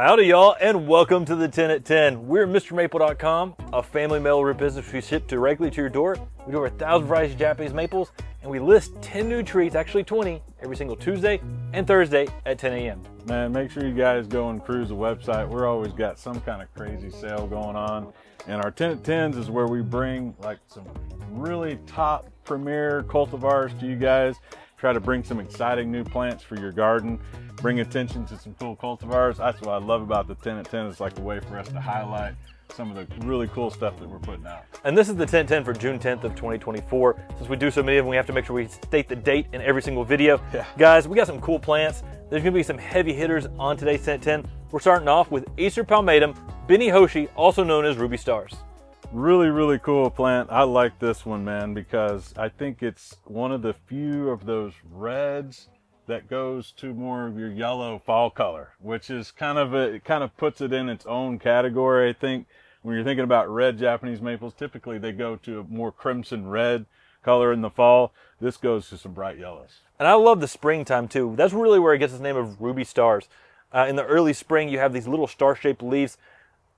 Howdy y'all, and welcome to the 10 at 10. We're MrMaple.com, a family mail route business. We ship directly to your door. We do over 1,000 varieties of Japanese maples, and we list 10 new trees, actually 20, every single Tuesday and Thursday at 10 a.m. Man, make sure you guys go and cruise the website. We're always got some kind of crazy sale going on. And our 10 at 10s is where we bring like some really top premier cultivars to you guys. Try to bring some exciting new plants for your garden. Bring attention to some cool cultivars. That's what I love about the 10 at 10. It's like a way for us to highlight some of the really cool stuff that we're putting out. And this is the 10 at 10 for June 10th of 2024. Since we do so many of them, we have to make sure we state the date in every single video. Yeah. Guys, we got some cool plants. There's gonna be some heavy hitters on today's 10 at 10. We're starting off with Acer Palmatum, Beni Hoshi, also known as Ruby Stars. Really cool plant. I like this one, man, because I think it's one of the few of those reds that goes to more of your yellow fall color, which is it kind of puts it in its own category. I think when you're thinking about red Japanese maples, typically they go to a more crimson red color in the fall. This goes to some bright yellows. And I love the springtime too. That's really where it gets its name of Ruby Stars. In the early spring, you have these little star-shaped leaves,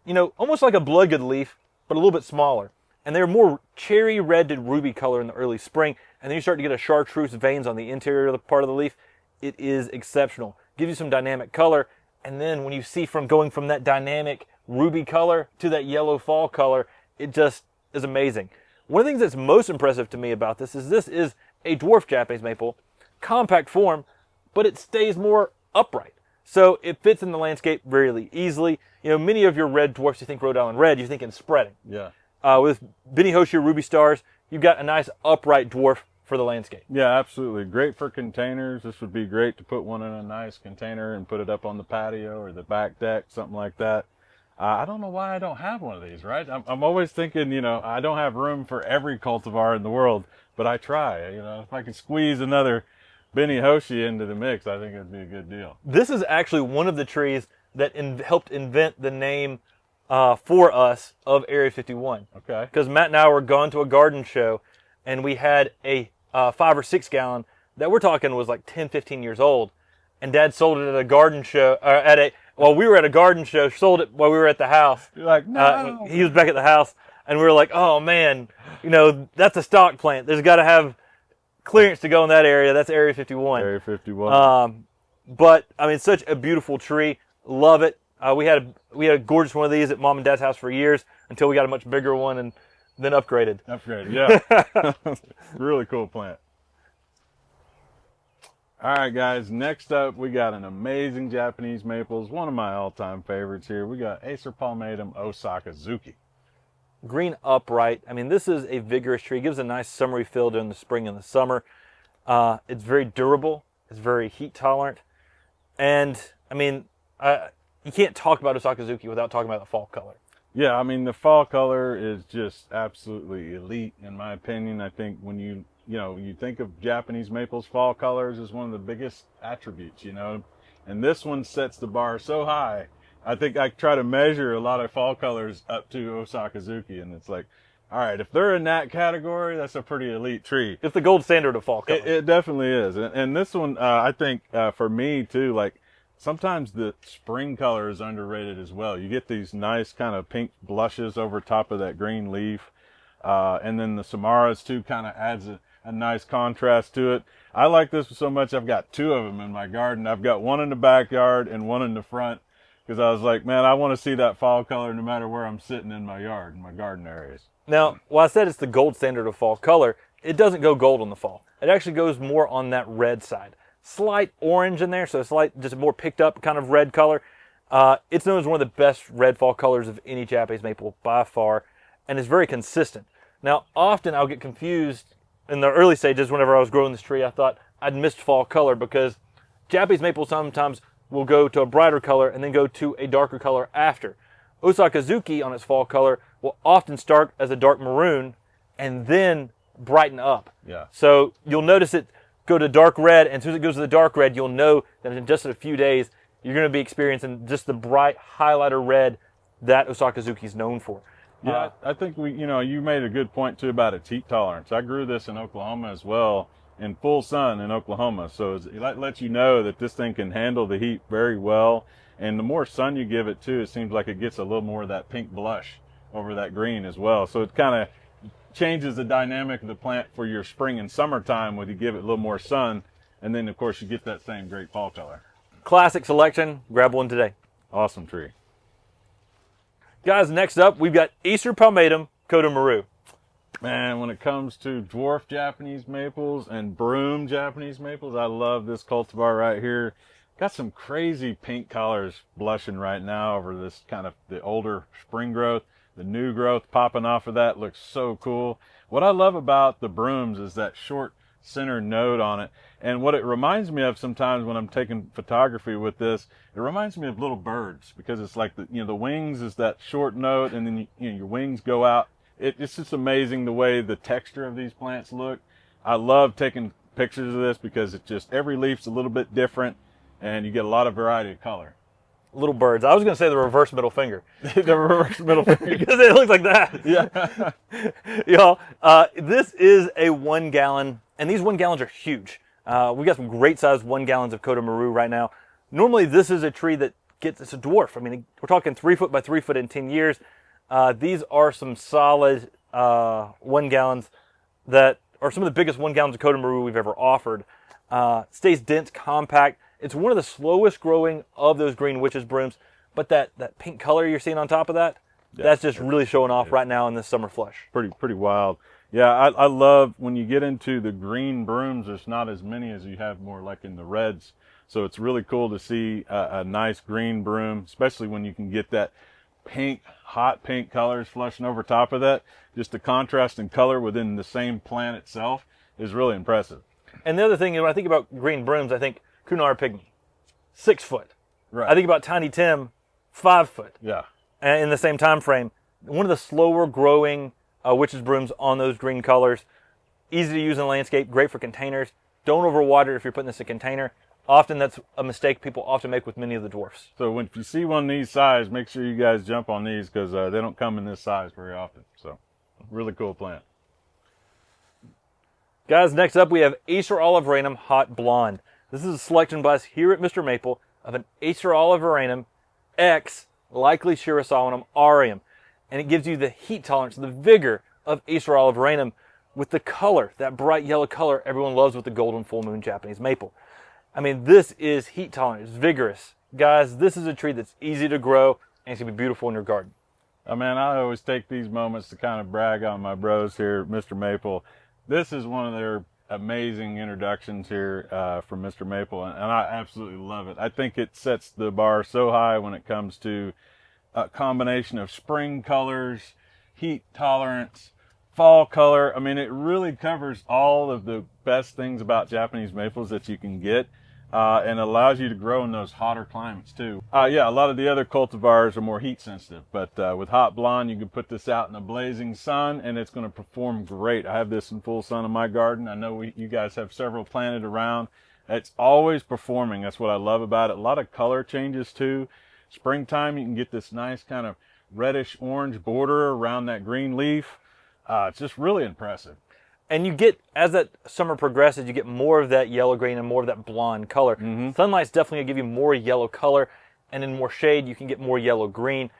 you know, almost like a bloodgood leaf, but a little bit smaller. And they're more cherry red to ruby color in the early spring. And then you start to get a chartreuse veins on the interior of the part of the leaf. It is exceptional. Gives you some dynamic color. And then when you see from going from that dynamic ruby color to that yellow fall color, it just is amazing. One of the things that's most impressive to me about this is a dwarf Japanese maple, compact form, but it stays more upright. So it fits in the landscape really easily. You know, many of your red dwarfs, you think Rhode Island red, you're thinking spreading. Yeah. With Beni Hoshi or Ruby Stars, you've got a nice upright dwarf for the landscape. Yeah, absolutely. Great for containers. This would be great to put one in a nice container and put it up on the patio or the back deck, something like that. I don't know why I don't have one of these, right? I'm always thinking, you know, I don't have room for every cultivar in the world, but I try. You know, if I can squeeze another Beni Hoshi into the mix, I think it'd be a good deal. This is actually one of the trees that helped invent the name for us of Area 51. Okay. Because Matt and I were gone to a garden show, and we had a 5 or 6 gallon that we're talking was like 10, 15 years old, and Dad sold it at a garden show, while we were at a garden show, sold it while we were at the house. You're like, no. He was back at the house, and we were like, oh man, you know, that's a stock plant. There's got to have clearance to go in that area. That's Area 51. Area 51. But I mean, such a beautiful tree. Love it. We had a gorgeous one of these at Mom and Dad's house for years until we got a much bigger one and then upgraded. Yeah. Really cool plant. All right, guys. Next up, we got an amazing Japanese maples. One of my all-time favorites here. We got Acer Palmatum Osakazuki. Green upright. I mean, this is a vigorous tree. It gives a nice summery feel during the spring and the summer. It's very durable. It's very heat tolerant. And, I mean, you can't talk about Osakazuki without talking about the fall color. Yeah, I mean, the fall color is just absolutely elite, in my opinion. I think when you think of Japanese maples, fall colors is one of the biggest attributes, you know. And this one sets the bar so high. I think I try to measure a lot of fall colors up to Osakazuki, and it's like, all right, if they're in that category, that's a pretty elite tree. It's the gold standard of fall color. It definitely is. And this one, I think, for me, too, like, sometimes the spring color is underrated as well. You get these nice kind of pink blushes over top of that green leaf. And then the Samaras, too, kind of adds a nice contrast to it. I like this so much, I've got 2 of them in my garden. I've got one in the backyard and one in the front. Because I was like, man, I want to see that fall color no matter where I'm sitting in my yard, in my garden areas. Now, while I said it's the gold standard of fall color, it doesn't go gold in the fall. It actually goes more on that red side. Slight orange in there, so slight, just a more picked up kind of red color. It's known as one of the best red fall colors of any Japanese maple by far, and it's very consistent. Now, often I'll get confused in the early stages whenever I was growing this tree. I thought I'd missed fall color because Japanese maple sometimes will go to a brighter color and then go to a darker color after. Osakazuki on its fall color will often start as a dark maroon and then brighten up. Yeah. So you'll notice it go to dark red, and as soon as it goes to the dark red, you'll know that in just a few days, you're going to be experiencing just the bright highlighter red that Osakazuki is known for. Yeah, I think you made a good point too about its heat tolerance. I grew this in Oklahoma as well, in full sun in Oklahoma. So it lets you know that this thing can handle the heat very well. And the more sun you give it too, it seems like it gets a little more of that pink blush over that green as well. So it kind of changes the dynamic of the plant for your spring and summertime when you give it a little more sun. And then, of course, you get that same great fall color. Classic selection. Grab one today. Awesome tree. Guys, next up, we've got Acer Palmatum Kotamaru. Man, when it comes to dwarf Japanese maples and broom Japanese maples, I love this cultivar right here. Got some crazy pink colors blushing right now over this kind of the older spring growth. The new growth popping off of that looks so cool. What I love about the brooms is that short center node on it. And what it reminds me of sometimes when I'm taking photography with this, it reminds me of little birds, because it's like the wings is that short node, and then your wings go out. It's just amazing the way the texture of these plants look. I love taking pictures of this because it's just every leaf's a little bit different, and you get a lot of variety of color. Little birds. I was going to say the reverse middle finger. The reverse middle finger. Because it looks like that. Yeah. Y'all, this is a 1 gallon, and these 1 gallons are huge. We got some great sized 1 gallons of Kotamaru right now. Normally, this is a tree that it's a dwarf. I mean, we're talking 3 foot by 3 foot in 10 years. These are some solid 1 gallons that are some of the biggest 1 gallons of Kotamaru we've ever offered. Stays dense, compact. It's one of the slowest growing of those green witches brooms, but that pink color you're seeing on top of that, that's just really showing off right now in this summer flush. Pretty wild. Yeah, I love when you get into the green brooms, there's not as many as you have more like in the reds. So it's really cool to see a nice green broom, especially when you can get that pink, hot pink colors flushing over top of that. Just the contrast in color within the same plant itself is really impressive. And the other thing, when I think about green brooms, I think Kunar Pygmy, 6 foot. Right. I think about Tiny Tim, 5 foot. Yeah. And in the same time frame. One of the slower growing witches brooms on those green colors. Easy to use in landscape, great for containers. Don't overwater it if you're putting this in a container. Often that's a mistake people often make with many of the dwarfs. So if you see one of these size, make sure you guys jump on these, because they don't come in this size very often. So really cool plant. Guys, next up we have Acer Oliveranum Hot Blonde. This is a selection by us here at Mr. Maple of an Acer Oliveranum X likely Shirasawanum aureum. And it gives you the heat tolerance, the vigor of Acer Oliveranum with the color, that bright yellow color everyone loves with the golden full moon Japanese maple. I mean, this is heat tolerant, it's vigorous. Guys, this is a tree that's easy to grow and it's going to be beautiful in your garden. Oh man, I always take these moments to kind of brag on my bros here at Mr. Maple. This is one of their amazing introductions here from Mr. Maple, and I absolutely love it. I think it sets the bar so high when it comes to a combination of spring colors, heat tolerance, fall color. I mean, it really covers all of the best things about Japanese maples that you can get, and allows you to grow in those hotter climates too. Yeah, a lot of the other cultivars are more heat sensitive, but with Hot Blonde, you can put this out in the blazing sun and it's going to perform great. I have this in full sun in my garden. I know you guys have several planted around. It's always performing. That's what I love about it. A lot of color changes too. Springtime, you can get this nice kind of reddish orange border around that green leaf. It's just really impressive. And you get, as that summer progresses, you get more of that yellow green and more of that blonde color. Sunlight's definitely going to give you more yellow color, and in more shade, you can get more yellow green.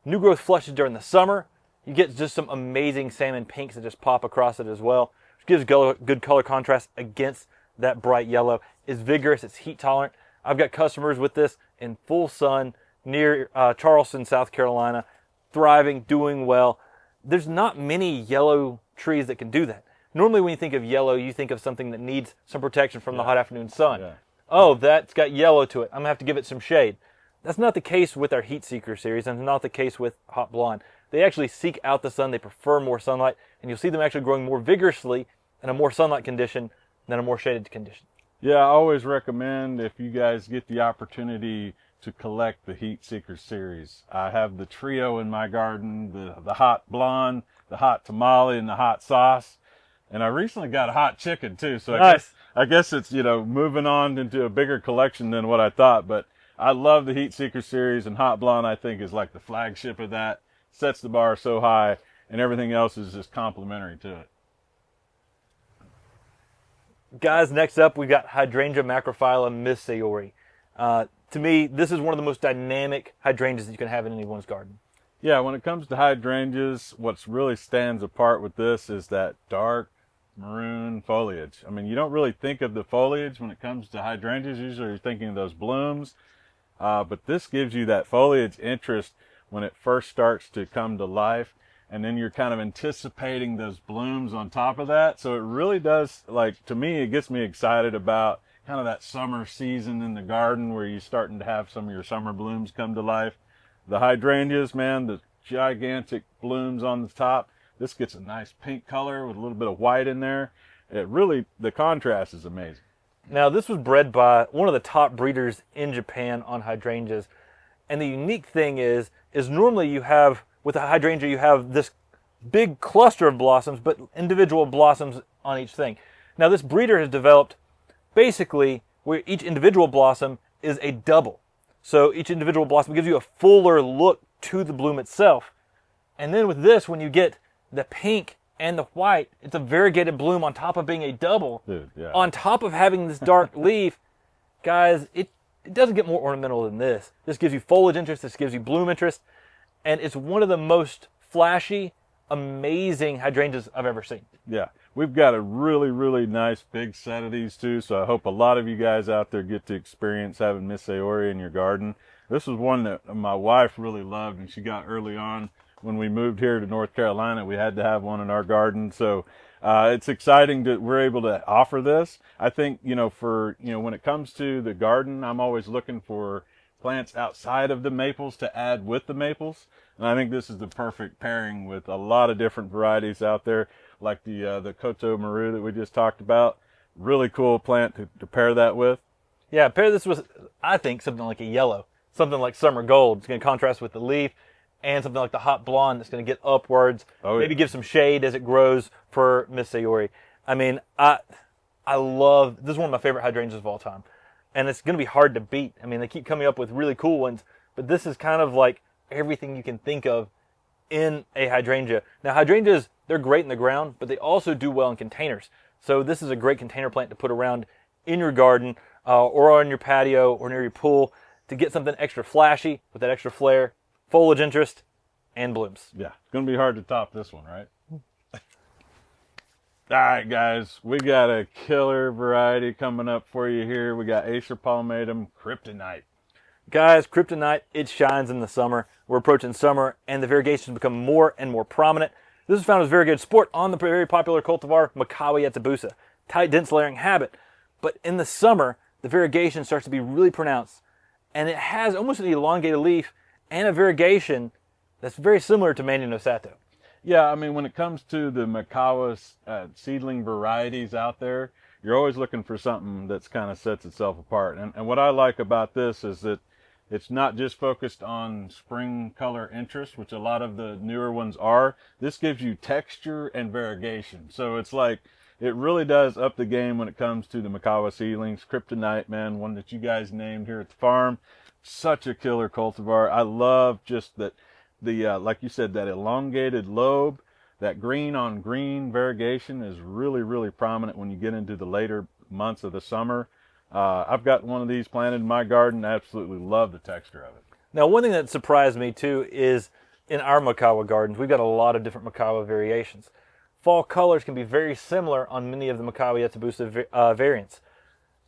New growth flushes during the summer. You get just some amazing salmon pinks that just pop across it as well, which gives good color contrast against that bright yellow. It's vigorous, it's heat tolerant. I've got customers with this in full sun near Charleston, South Carolina, thriving, doing well. There's not many yellow trees that can do that. Normally when you think of yellow, you think of something that needs some protection from the hot afternoon sun. Oh, that's got yellow to it. I'm going to have to give it some shade. That's not the case with our Heat Seeker series, and not the case with Hot Blonde. They actually seek out the sun. They prefer more sunlight, and you'll see them actually growing more vigorously in a more sunlight condition than a more shaded condition. Yeah, I always recommend, if you guys get the opportunity, to collect the Heat Seeker series. I have the trio in my garden, the Hot Blonde, the Hot Tamale, and the Hot Sauce. And I recently got a hot chicken too, so I guess it's, moving on into a bigger collection than what I thought. But I love the Heat Seeker series, and Hot Blonde I think is like the flagship of that. Sets the bar so high, and everything else is just complimentary to it. Guys, next up we've got Hydrangea macrophylla Miss Aori. to me, this is one of the most dynamic hydrangeas that you can have in anyone's garden. Yeah, when it comes to hydrangeas, what really stands apart with this is that dark maroon foliage. I mean, you don't really think of the foliage when it comes to hydrangeas. Usually you're thinking of those blooms, but this gives you that foliage interest when it first starts to come to life, and then you're kind of anticipating those blooms on top of that. So it really does, like, to me, it gets me excited about kind of that summer season in the garden where you're starting to have some of your summer blooms come to life. The hydrangeas, man, the gigantic blooms on the top. This gets a nice pink color with a little bit of white in there. It really, the contrast is amazing. Now, this was bred by one of the top breeders in Japan on hydrangeas. And the unique thing is normally you have, with a hydrangea, you have this big cluster of blossoms, but individual blossoms on each thing. Now, this breeder has developed basically where each individual blossom is a double. So each individual blossom gives you a fuller look to the bloom itself. And then with this, when you get the pink and the white, it's a variegated bloom on top of being a double. Dude, yeah. On top of having this dark leaf, guys, it doesn't get more ornamental than this. This gives you foliage interest, this gives you bloom interest, and it's one of the most flashy, amazing hydrangeas I've ever seen. Yeah, we've got a really, really nice big set of these too, so I hope a lot of you guys out there get to experience having Miss Aori in your garden. This was one that my wife really loved, and she got early on when we moved here to North Carolina. We had to have one in our garden, so it's exciting that we're able to offer this. I think, when it comes to the garden, I'm always looking for plants outside of the maples to add with the maples. And I think this is the perfect pairing with a lot of different varieties out there, like the Kotamaru that we just talked about. Really cool plant to pair that with. Yeah, pair this with, I think, something like a yellow. Something like summer gold. It's going to contrast with the leaf. And something like the hot blonde that's going to get upwards. Maybe give some shade as it grows for Miss Aori. I mean, I love, this is one of my favorite hydrangeas of all time. And it's going to be hard to beat. I mean, they keep coming up with really cool ones, but this is kind of like everything you can think of in a hydrangea. Now, hydrangeas, they're great in the ground, but they also do well in containers. So this is a great container plant to put around in your garden or on your patio or near your pool to get something extra flashy with that extra flair, foliage interest, and blooms. Yeah, it's going to be hard to top this one, right? All right, guys, we got a killer variety coming up for you here. We got Acer Palmatum Kryptonite. Guys, Kryptonite, it shines in the summer. We're approaching summer, and the variegations become more and more prominent. This is found as very good sport on the very popular cultivar Makawa Yatsubusa. Tight, dense layering habit. But in the summer, the variegation starts to be really pronounced, and it has almost an elongated leaf and a variegation that's very similar to Mani no Sato. Yeah, I mean, when it comes to the Makawa seedling varieties out there, you're always looking for something that's kind of sets itself apart. And what I like about this is that it's not just focused on spring color interest, which a lot of the newer ones are. This gives you texture and variegation. So it's like, it really does up the game when it comes to the Makawa seedlings. Kryptonite, man, one that you guys named here at the farm. Such a killer cultivar. I love just that, like you said, that elongated lobe, that green on green variegation is really, really prominent when you get into the later months of the summer. I've got one of these planted in my garden. I absolutely love the texture of it. Now, one thing that surprised me too is in our Makawa gardens, we've got a lot of different Makawa variations. Fall colors can be very similar on many of the Makawa Yatsubusa variants.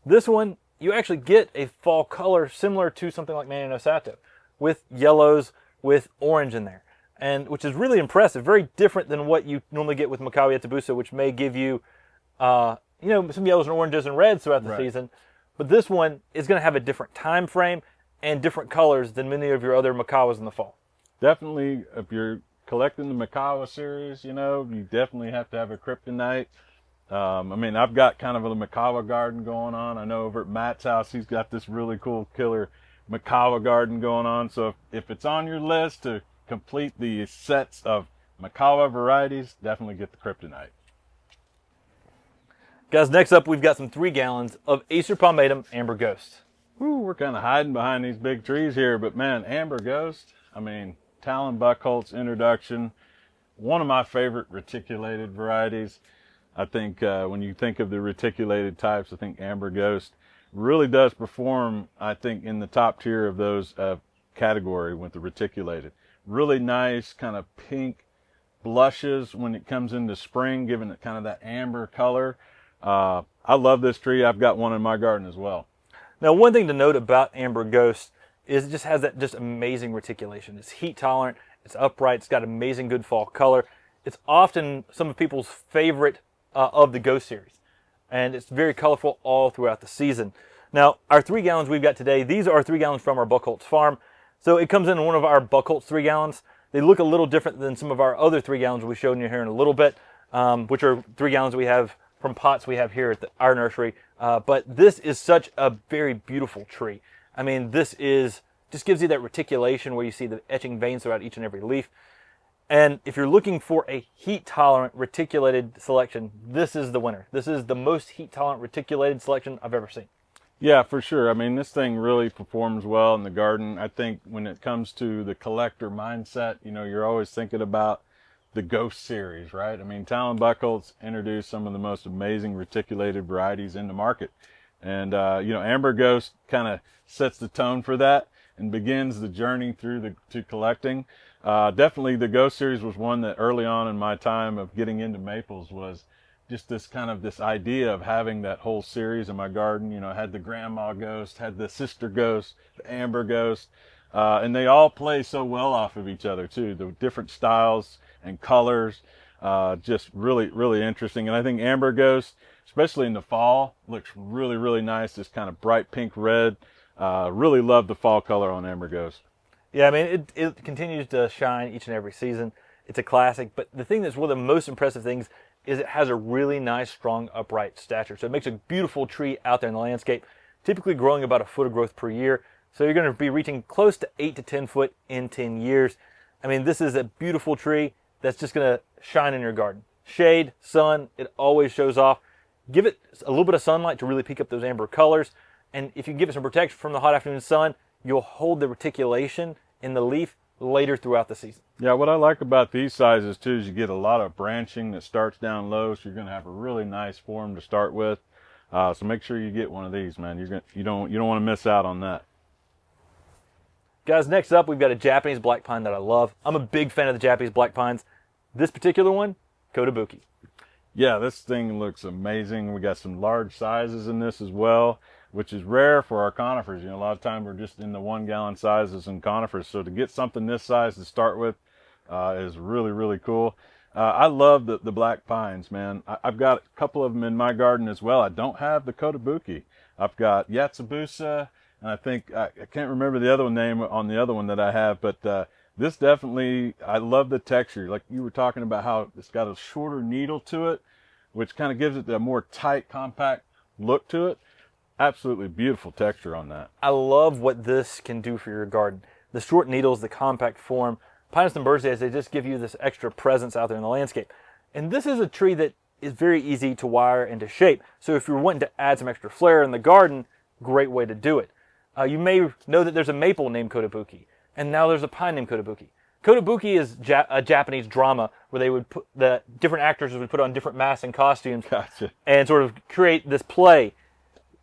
This one, you actually get a fall color similar to something like Mani no Sato, with yellows, with orange in there, and which is really impressive. Very different than what you normally get with Makawa Yatsubusa, which may give you, some yellows and oranges and reds throughout the season. But this one is going to have a different time frame and different colors than many of your other Makawas in the fall. Definitely, if you're collecting the Makawa series, you definitely have to have a Kryptonite. I've got kind of a Makawa garden going on. I know over at Matt's house, he's got this really cool killer Makawa garden going on. So if it's on your list to complete the sets of Makawa varieties, definitely get the Kryptonite. Guys, next up we've got some 3 gallons of Acer Palmatum Amber Ghost. Woo, we're kind of hiding behind these big trees here, but man, Amber Ghost, Talon Buckholt's introduction, one of my favorite reticulated varieties. I think when you think of the reticulated types, I think Amber Ghost really does perform, I think, in the top tier of those category with the reticulated. Really nice kind of pink blushes when it comes into spring, giving it kind of that amber color. I love this tree. I've got one in my garden as well. Now, one thing to note about Amber Ghost is it just has that just amazing reticulation. It's heat tolerant, it's upright, it's got amazing good fall color. It's often some of people's favorite of the Ghost series, and it's very colorful all throughout the season. Now, our 3 gallons we've got today, these are 3 gallons from our Buckholtz farm. So it comes in one of our Buckholtz 3 gallons. They look a little different than some of our other 3 gallons we'll be showing you here in a little bit, which are 3 gallons we have from pots we have here at our nursery. But this is such a very beautiful tree. I mean, this just gives you that reticulation where you see the etching veins throughout each and every leaf. And if you're looking for a heat-tolerant reticulated selection, this is the winner. This is the most heat-tolerant reticulated selection I've ever seen. Yeah, for sure. I mean, this thing really performs well in the garden. I think when it comes to the collector mindset, you know, you're always thinking about the Ghost series, right? I mean, Talon Buckholtz introduced some of the most amazing reticulated varieties in the market. And, you know, Amber Ghost kind of sets the tone for that and begins the journey through to collecting. Definitely the Ghost series was one that early on in my time of getting into maples was just this idea of having that whole series in my garden. You know, I had the Grandma Ghost, had the Sister Ghost, the Amber Ghost, and they all play so well off of each other too. The different styles and colors, just really, really interesting. And I think Amber Ghost, especially in the fall, looks really, really nice. This kind of bright pink red. Really love the fall color on Amber Ghost. Yeah, I mean, it continues to shine each and every season. It's a classic, but the thing that's one of the most impressive things is it has a really nice, strong, upright stature. So it makes a beautiful tree out there in the landscape, typically growing about a foot of growth per year. So you're going to be reaching close to 8 to 10 foot in 10 years. I mean, this is a beautiful tree that's just going to shine in your garden. Shade, sun, it always shows off. Give it a little bit of sunlight to really peak up those amber colors. And if you give it some protection from the hot afternoon sun, you'll hold the reticulation in the leaf later throughout the season. Yeah, what I like about these sizes too is you get a lot of branching that starts down low, so you're going to have a really nice form to start with. So make sure you get one of these, man. You don't want to miss out on that. Guys, next up we've got a Japanese black pine that I love. I'm a big fan of the Japanese black pines. This particular one, Kotabuki. Yeah, this thing looks amazing. We got some large sizes in this as well, which is rare for our conifers. You know, a lot of times we're just in the 1 gallon sizes in conifers. So to get something this size to start with is really, really cool. I love the black pines, man. I've got a couple of them in my garden as well. I don't have the Kotabuki. I've got Yatsubusa, and I think, I can't remember the other name on the other one that I have, but this definitely, I love the texture. Like you were talking about how it's got a shorter needle to it, which kind of gives it a more tight, compact look to it. Absolutely beautiful texture on that. I love what this can do for your garden. The short needles, the compact form. Pinus and birds' they just give you this extra presence out there in the landscape. And this is a tree that is very easy to wire and to shape. So if you're wanting to add some extra flair in the garden, great way to do it. You may know that there's a maple named Kotabuki, and now there's a pine named Kotabuki. Kotabuki is a Japanese drama where they would put the different actors would put on different masks and costumes, Gotcha. and sort of create this play.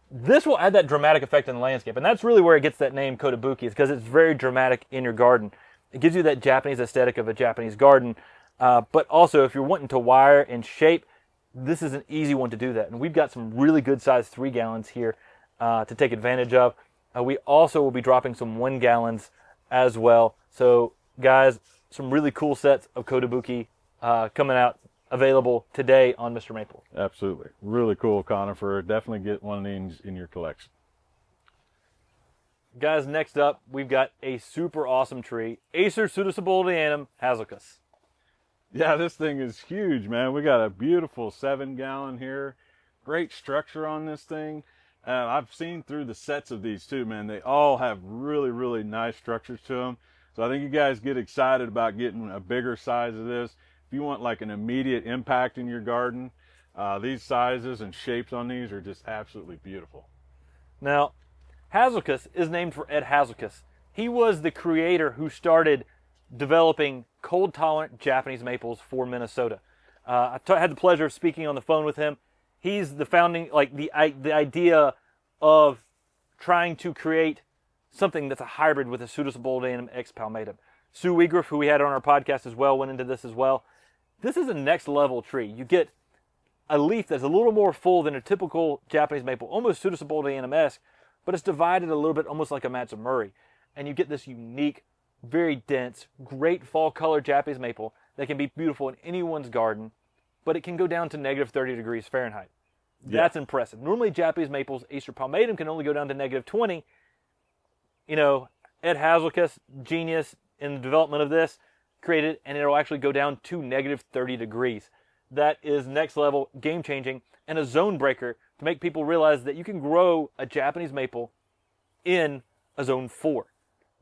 This will add that dramatic effect in the landscape, and that's really where it gets that name Kotabuki, is because it's very dramatic in your garden. It gives you that Japanese aesthetic of a Japanese garden, but also if you're wanting to wire and shape, this is an easy one to do that. And we've got some really good sized 3 gallons here to take advantage of. We also will be dropping some 1 gallons as well. So guys, some really cool sets of Kotabuki coming out, available today on Mr. Maple. Absolutely. Really cool conifer. Definitely get one of these in your collection. Guys, next up, we've got a super awesome tree, Acer pseudosubuldianum hazelus. Yeah, this thing is huge, man. We got a beautiful 7 gallon here. Great structure on this thing. I've seen through the sets of these too, man. They all have really, really nice structures to them. So I think you guys get excited about getting a bigger size of this. If you want like an immediate impact in your garden, these sizes and shapes on these are just absolutely beautiful. Now, Hazelus is named for Ed Hazelus. He was the creator who started developing cold-tolerant Japanese maples for Minnesota. I had the pleasure of speaking on the phone with him. He's the founding, like the idea of trying to create something that's a hybrid with a Pseudosubuldanum X palmatum. Sue Weegriff, who we had on our podcast as well, went into this as well. This is a next level tree. You get a leaf that's a little more full than a typical Japanese maple, almost Pseudosubuldanum-esque, but it's divided a little bit almost like a Matsumuri. And you get this unique, very dense, great fall color Japanese maple that can be beautiful in anyone's garden, but it can go down to negative 30 degrees Fahrenheit. That's impressive. Normally Japanese maples, Acer palmatum, can only go down to negative 20. You know, Ed Hazelus, genius in the development of this, created, and it'll actually go down to negative 30 degrees. That is next level, game changing, and a zone breaker to make people realize that you can grow a Japanese maple in a zone 4.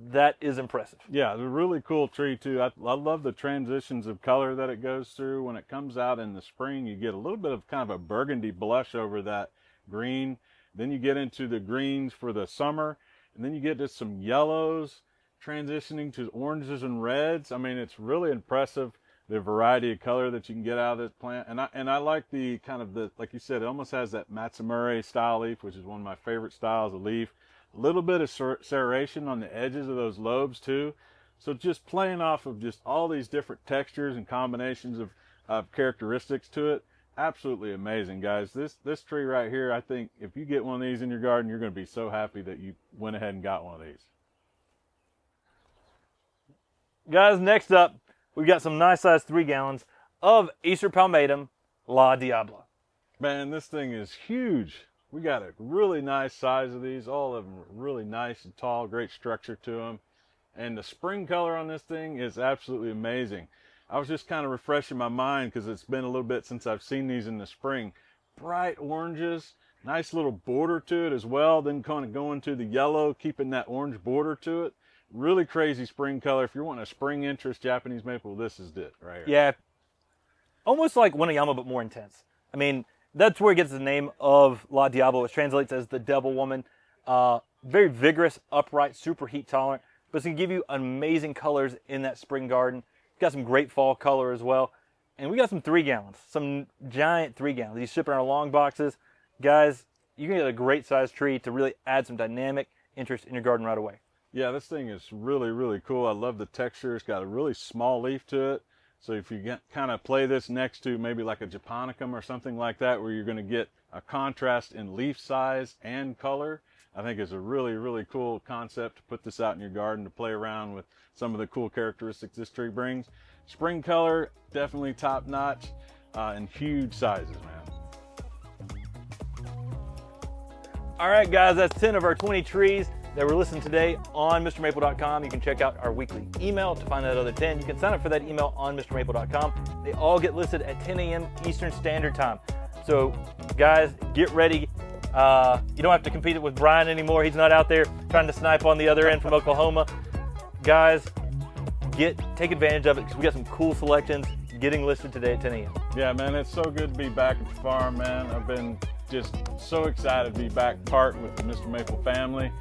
That is impressive. Yeah, it's a really cool tree too. I love the transitions of color that it goes through. When it comes out in the spring, you get a little bit of kind of a burgundy blush over that green. Then you get into the greens for the summer, and then you get to some yellows transitioning to oranges and reds. I mean, it's really impressive, the variety of color that you can get out of this plant. And I like the kind of the, like you said, it almost has that Matsumuri style leaf, which is one of my favorite styles of leaf. A little bit of serration on the edges of those lobes too. So just playing off of just all these different textures and combinations of characteristics to it. Absolutely amazing, guys. This tree right here, I think if you get one of these in your garden, you're going to be so happy that you went ahead and got one of these. Guys, next up, we've got some nice size 3 gallons of Acer palmatum La Diablo. Man, this thing is huge. We got a really nice size of these. All of them are really nice and tall, great structure to them. And the spring color on this thing is absolutely amazing. I was just kind of refreshing my mind because it's been a little bit since I've seen these in the spring. Bright oranges, nice little border to it as well. Then kind of going to the yellow, keeping that orange border to it. Really crazy spring color. If you're wanting a spring interest Japanese maple, this is it right here. Yeah, almost like Winayama, but more intense. I mean, that's where it gets the name of La Diablo, which translates as the Devil Woman. Very vigorous, upright, super heat tolerant, but it's going to give you amazing colors in that spring garden. Got some great fall color as well. And we got some 3 gallons, some giant 3 gallons. These ship in our long boxes. Guys, you can get a great sized tree to really add some dynamic interest in your garden right away. Yeah, this thing is really, really cool. I love the texture. It's got a really small leaf to it. So if you kind of play this next to maybe like a Japonicum or something like that, where you're going to get a contrast in leaf size and color, I think it's a really, really cool concept to put this out in your garden to play around with some of the cool characteristics this tree brings. Spring color, definitely top notch, and huge sizes, man. All right, guys, that's 10 of our 20 trees that we're listing today on MrMaple.com. You can check out our weekly email to find that other 10. You can sign up for that email on MrMaple.com. They all get listed at 10 a.m. Eastern Standard Time. So, guys, get ready. You don't have to compete it with Brian anymore. He's not out there trying to snipe on the other end from Oklahoma. Guys, take advantage of it because we got some cool selections getting listed today at 10 a.m. Yeah, man, it's so good to be back at the farm, man. I've been just so excited to be back part with the Mr. Maple family.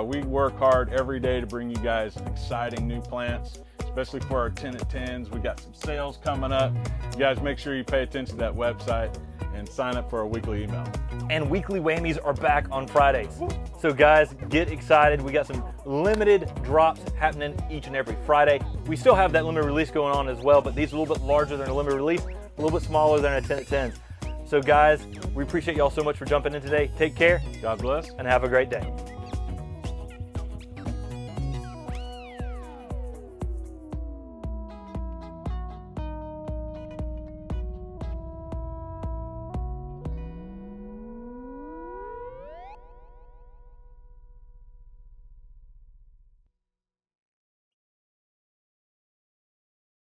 We work hard every day to bring you guys exciting new plants, especially for our 10 at 10s. We got some sales coming up. You guys make sure you pay attention to that website and sign up for our weekly email. And weekly whammies are back on Fridays. So guys, get excited. We got some limited drops happening each and every Friday. We still have that limited release going on as well, but these are a little bit larger than a limited release, a little bit smaller than a 10 at 10s. So guys, we appreciate y'all so much for jumping in today. Take care. God bless. And have a great day.